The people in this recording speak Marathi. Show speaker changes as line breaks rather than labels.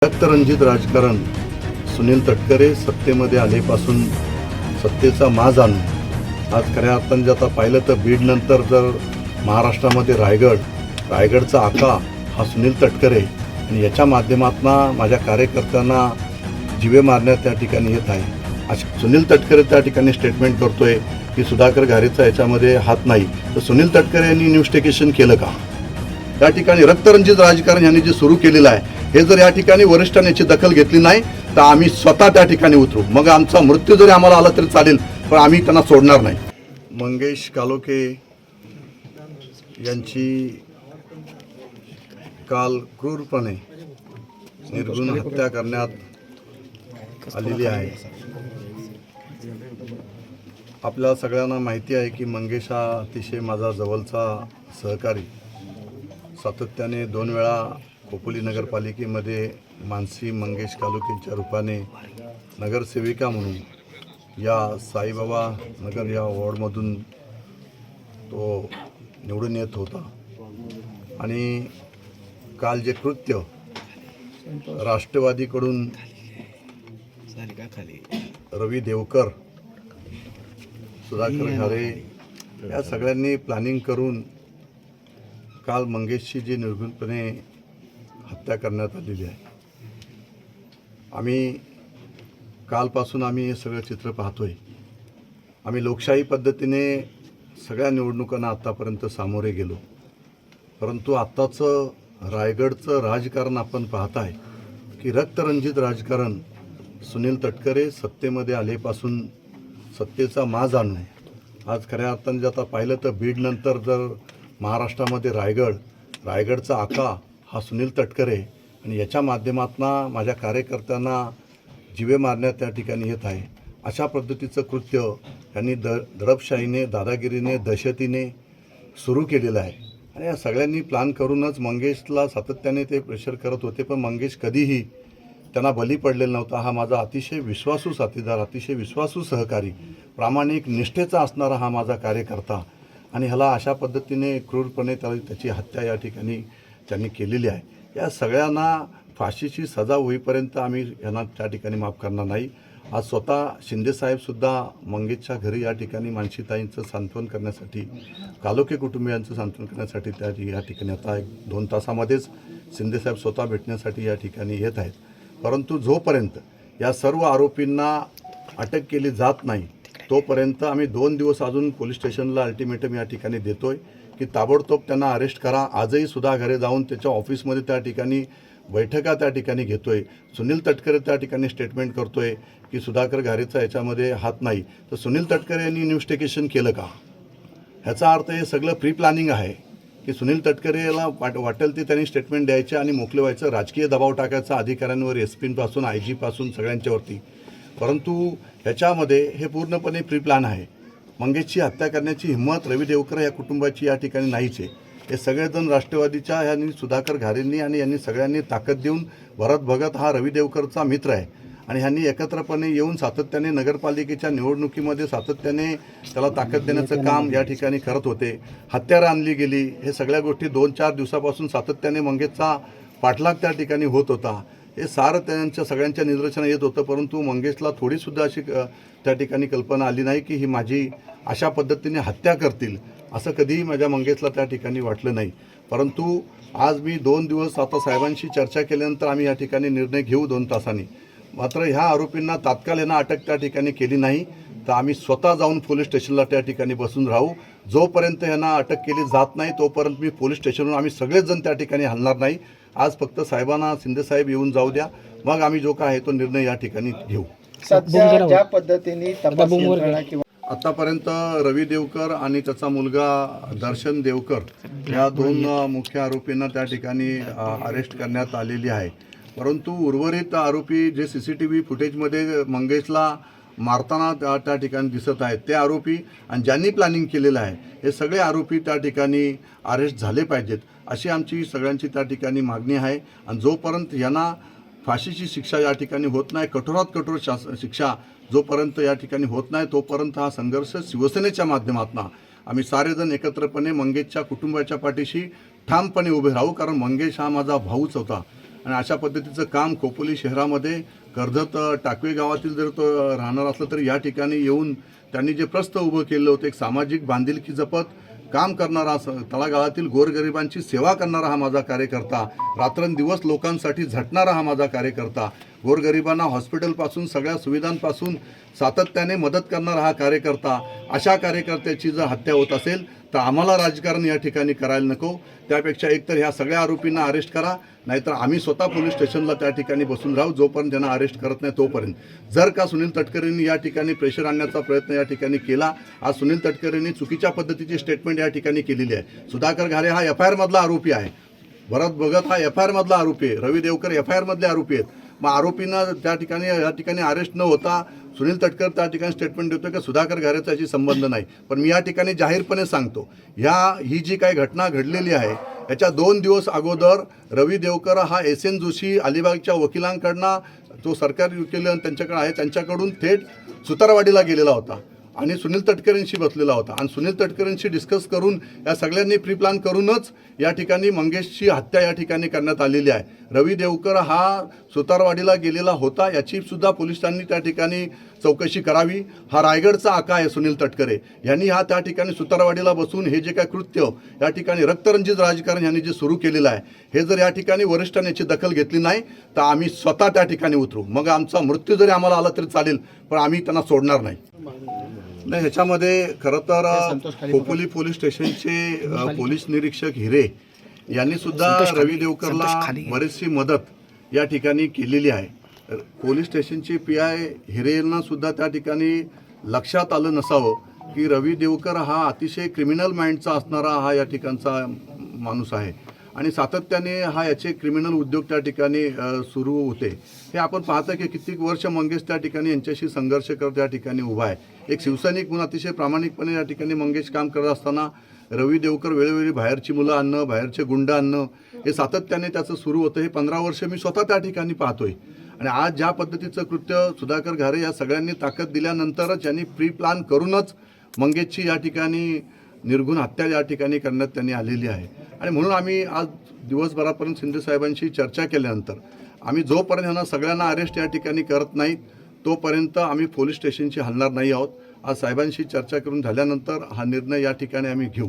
रक्तरंजित राजकारण सुनील तटकरे सत्तेमध्ये आलेपासून सत्तेचा माज आणून आज खऱ्या अर्थाने जर आता पाहिलं तर बीड नंतर जर महाराष्ट्रामध्ये रायगडचा आका हा सुनील तटकरे आणि याच्या माध्यमातून माझ्या कार्यकर्त्यांना जीवे मारण्यात त्या ठिकाणी येत आहे। सुनील तटकरे त्या ठिकाणी स्टेटमेंट करतोय की सुधाकर घारेचा याच्यामध्ये हात नाही, तर सुनील तटकरे यांनी इन्व्हेस्टिगेशन केलं का? त्या ठिकाणी रक्तरंजित राजकारण यांनी जे सुरू केलेलं आहे हे जर या ठिकाणी वरिष्ठांनी याची दखल घेतली नाही तर आम्ही स्वतः त्या ठिकाणी उतरू। मग आमचा मृत्यू जरी आम्हाला आला तरी चालेल, पण आम्ही त्यांना सोडणार नाही। मंगेश कालोखे यांची काल क्रूरपणे निर्घृण हत्या करण्यात आलेली आहे। आपल्या सगळ्यांना माहिती आहे की मंगेश हा अतिशय माझा जवळचा सहकारी, सातत्याने 2 वेळा खोपोली नगरपालिकेमध्ये मानसी मंगेश कालोखेंच्या रूपाने नगरसेविका म्हणून या साईबाबा नगर या वॉर्डमधून तो निवडून येत होता। आणि काल जे कृत्य राष्ट्रवादीकडून रवी देवकर, सुधाकर घारे या सगळ्यांनी प्लॅनिंग करून काल मंगेशची जी निर्घृणपणे हत्या करण्यात आलेली आहे। आम्ही कालपासून हे सगळं चित्र पाहतोय। आम्ही लोकशाही पद्धतीने सगळ्या निवडणुकांना आत्तापर्यंत सामोरे गेलो, परंतु आत्ताचं रायगडचं राजकारण आपण पाहताय की रक्तरंजित राजकारण सुनील तटकरे सत्तेमध्ये आलेपासून सत्तेचा माज आणून आज खऱ्या अर्थाने जर आता पाहिलं तर बीड नंतर जर महाराष्ट्रामध्ये रायगडचा आका हा सुनील तटकरे आणि याच्या माध्यमातून माझ्या कार्यकर्त्यांना जीवे मारण्यात त्या ठिकाणी येत आहे। अशा पद्धतीचं कृत्य यांनी दडपशाहीने, दादागिरीने, दहशतीने सुरू केलेलं आहे। आणि या सगळ्यांनी प्लॅन करूनच मंगेशला सातत्याने ते प्रेशर करत होते, पण मंगेश कधीही त्यांना बली पडलेला नव्हता। हा माझा अतिशय विश्वासू साथीदार, अतिशय विश्वासू सहकारी, प्रामाणिक निष्ठेचा असणारा हा माझा कार्यकर्ता, आणि ह्याला अशा पद्धतीने क्रूरपणे त्याची हत्या या ठिकाणी त्यांनी केलेली आहे। या सगळ्यांना फाशीची सजा होईपर्यंत आम्ही यांना त्या ठिकाणी माफ करणार नाही। आज स्वतः शिंदेसाहेबसुद्धा मंगेशच्या घरी या ठिकाणी मानसीताईंचं सांत्वन करण्यासाठी, कालोखे कुटुंबियांचं सांत्वन करण्यासाठी या ठिकाणी आता 1-2 तासामध्येच शिंदेसाहेब स्वतः भेटण्यासाठी या ठिकाणी येत आहेत। परंतु जोपर्यंत या सर्व आरोपींना अटक केली जात नाही तोपर्यंत आम्ही 2 दिवस अजून पोलीस स्टेशनला अल्टिमेटम या ठिकाणी देतोय की ताबडतोब त्यांना अरेस्ट करा। आजही सुद्धा घरे जाऊन त्याच्या ऑफिसमध्ये त्या ठिकाणी बैठका त्या ठिकाणी घेतोय। सुनील तटकरे त्या ठिकाणी स्टेटमेंट करतोय की सुधाकर घारेचा याच्यामध्ये हात नाही, तर सुनील तटकरे यांनी इन्व्हेस्टिगेशन केलं का? ह्याचा अर्थ हे सगळं प्री प्लॅनिंग आहे की सुनील तटकरेला वाटेल ते त्यांनी स्टेटमेंट द्यायचे आणि मोकळे व्हायचं, राजकीय दबाव टाकायचा अधिकाऱ्यांवर, एसपीपासून आयजीपासून सगळ्यांच्यावरती। परंतु ह्याच्यामध्ये हे पूर्णपणे प्री प्लॅन आहे। मंगेशची हत्या करण्याची हिंमत रवी देवकर या कुटुंबाची या ठिकाणी नाहीच आहे। हे सगळेजण राष्ट्रवादीच्या यांनी, सुधाकर घारेंनी आणि यांनी सगळ्यांनी ताकद देऊन, भरत भगत हा रवी देवकरचा मित्र आहे आणि ह्यांनी एकत्रपणे येऊन सातत्याने नगरपालिकेच्या निवडणुकीमध्ये सातत्याने त्याला ताकद देण्याचं काम या ठिकाणी करत होते। हत्यारं आणली गेली, हे सगळ्या गोष्टी 2-4 दिवसापासून सातत्याने मंगेशचा पाठलाग त्या ठिकाणी होत होता। हे सारं त्यांच्या सगळ्यांच्या निदर्शनं येत होतं, परंतु मंगेशला थोडीसुद्धा अशी त्या ठिकाणी कल्पना आली नाही की ही माझी अशा पद्धतीने हत्या करतील, असं कधीही माझ्या मंगेशला त्या ठिकाणी वाटलं नाही। परंतु आज मी 2 दिवस आता साहेबांशी चर्चा केल्यानंतर आम्ही या ठिकाणी निर्णय घेऊ 2 तासांनी। मात्र ह्या आरोपींना तात्काळ यांना अटक त्या ठिकाणी केली नाही तर आम्ही स्वतः जाऊन पोलीस स्टेशनला त्या ठिकाणी बसून राहू। जोपर्यंत यांना अटक केली जात नाही तोपर्यंत मी पोलीस स्टेशनवरून आम्ही सगळेच जण त्या ठिकाणी हलणार नाही। आज फक्त साहेबांना, शिंदेसाहेब येऊन जाऊ द्या, मग आम्ही जो काय आहे तो निर्णय या ठिकाणी घेऊ।
सध्या ज्या पद्धतीने तपास यंत्रणा किंवा
आतापर्यंत रवी देवकर आणि त्याचा मुलगा दर्शन देवकर या 2 मुख्य आरोपींना त्या ठिकाणी अरेस्ट करण्यात आलेली आहे। परंतु उर्वरित आरोपी जे CCTV फुटेजमध्ये मंगेशला मारताना त्या ठिकाणी दिसत आहेत ते आरोपी आणि ज्यांनी प्लॅनिंग केलेलं आहे हे सगळे आरोपी त्या ठिकाणी अरेस्ट झाले पाहिजेत, अशी आमची सगळ्यांची त्या ठिकाणी मागणी आहे। आणि जोपर्यंत यांना फाशीची शिक्षा या ठिकाणी होत नाही, कठोरात कठोर शिक्षा जोपर्यंत या ठिकाणी होत नाही तोपर्यंत हा संघर्ष शिवसेनेच्या माध्यमातून आम्ही सारेजण एकत्रपणे मंगेशच्या कुटुंबाच्या पाठीशी ठामपणे उभे राहू। कारण मंगेश हा माझा भाऊच होता आणि अशा पद्धतीचं काम खोपोली शहरामध्ये कर्जत टाकवे गावातील जर तो राहणार असलं तर या ठिकाणी येऊन त्यांनी जे प्रस्थ उभं केलं होतं, एक सामाजिक बांधिलकी जपत काम करणारा, तळागाळातील गोरगरिबांची सेवा करणारा हा माझा कार्यकर्ता, रात्रंदिवस लोकांसाठी झटणारा हा माझा कार्यकर्ता, गोरगरिबांना हॉस्पिटलपासून सगळ्या सुविधांपासून सातत्याने मदत करणारा हा कार्यकर्ता, अशा कार्यकर्त्याची जर हत्या होत असेल तर आम्हाला राजकारण या ठिकाणी करायला नको. त्यापेक्षा एकतर ह्या सगळ्या आरोपींना अरेस्ट करा, नाहीतर आम्ही स्वतः पोलीस स्टेशनला त्या ठिकाणी बसून राहू जोपर्यंत त्यांना अरेस्ट करत नाही तोपर्यंत. जर का सुनील तटकरेंनी या ठिकाणी प्रेशर आणण्याचा प्रयत्न या ठिकाणी केला, आज सुनील तटकरेंनी चुकीच्या पद्धतीची स्टेटमेंट या ठिकाणी केलेली आहे. सुधाकर घारे हा FIR मधला आरोपी आहे, भरत भगत हा FIR मधला आरोपी आहे, रवी देवकर FIR मधले आरोपी आहेत. मग आरोपींना त्या ठिकाणी या ठिकाणी अरेस्ट न होता सुनील तटकर त्या ठिकाणी स्टेटमेंट देतो की सुधाकर घारेचा याची संबंध नाही. पण मी या ठिकाणी जाहीरपणे सांगतो, ही जी काही घटना घडलेली आहे याच्या 2 दिवस अगोदर रवी देवकर हा SN जोशी अलिबागच्या वकिलांकडनं, तो सरकारी वकील त्यांच्याकडे आहे, त्यांच्याकडून थेट सुतारवाडीला गेलेला होता आणि सुनील तटकरेंशी बसलेला होता आणि सुनील तटकरेंशी डिस्कस करून या सगळ्यांनी प्री प्लॅन करूनच या ठिकाणी मंगेशची हत्या या ठिकाणी करण्यात आलेली आहे. रवी देवकर हा सुतारवाडीला गेलेला होता याची सुद्धा पोलिसांनी त्या ठिकाणी चौकशी करावी. हा रायगडचा आका आहे सुनील तटकरे, यांनी हा त्या ठिकाणी सुतारवाडीला बसून हे जे काय कृत्य या ठिकाणी रक्तरंजित राजकारण यांनी जे सुरू केलेलं आहे, हे जर या ठिकाणी वरिष्ठांनी याची दखल घेतली नाही तर आम्ही स्वतः त्या ठिकाणी उतरू. मग आमचा मृत्यू जरी आम्हाला आला तरी चालेल, पण आम्ही त्यांना सोडणार नाही. नाही, ह्याच्यामध्ये खरं तर खोपोली पोलीस स्टेशनचे पोलीस निरीक्षक हिरे यांनी सुद्धा रवी देवकरला बरीचशी मदत या ठिकाणी केलेली आहे. पोलीस स्टेशनचे PI हिरेंना सुद्धा त्या ठिकाणी लक्षात आलं नसावं की रवी देवकर हा अतिशय क्रिमिनल माइंडचा असणारा हा या ठिकाणचा माणूस आहे आणि सातत्याने याचे क्रिमिनल उद्योग त्या ठिकाणी सुरू होते. हे आपण पाहतो की कित्येक वर्ष मंगेश त्या ठिकाणी यांच्याशी संघर्ष करत त्या ठिकाणी उभा आहे. एक शिवसैनिक म्हणून अतिशय प्रामाणिकपणे या ठिकाणी मंगेश काम करत असताना रवी देवकर वेळोवेळी बाहेरची मुलं आणणं, बाहेरचे गुंड आणणं, हे सातत्याने त्याचं सुरू होतं. हे 15 वर्ष मी स्वतः त्या ठिकाणी पाहतोय आणि आज ज्या पद्धतीचं कृत्य सुधाकर घारे या सगळ्यांनी ताकद दिल्यानंतरच यांनी प्री प्लॅन करूनच मंगेशची या ठिकाणी निर्घुण हत्या या ठिकाणी करण्यात त्यांनी आलेली आहे. आणि म्हणून आम्ही आज दिवसभरापर्यंत शिंदे साहेबांशी चर्चा केल्यानंतर आम्ही जोपर्यंत ह्यांना सगळ्यांना अरेस्ट या ठिकाणी करत नाहीत तोपर्यंत आम्ही पोलीस स्टेशनशी हलणार नाही आहोत. आज साहेबांशी चर्चा करून झाल्यानंतर हा निर्णय या ठिकाणी आम्ही घेऊ.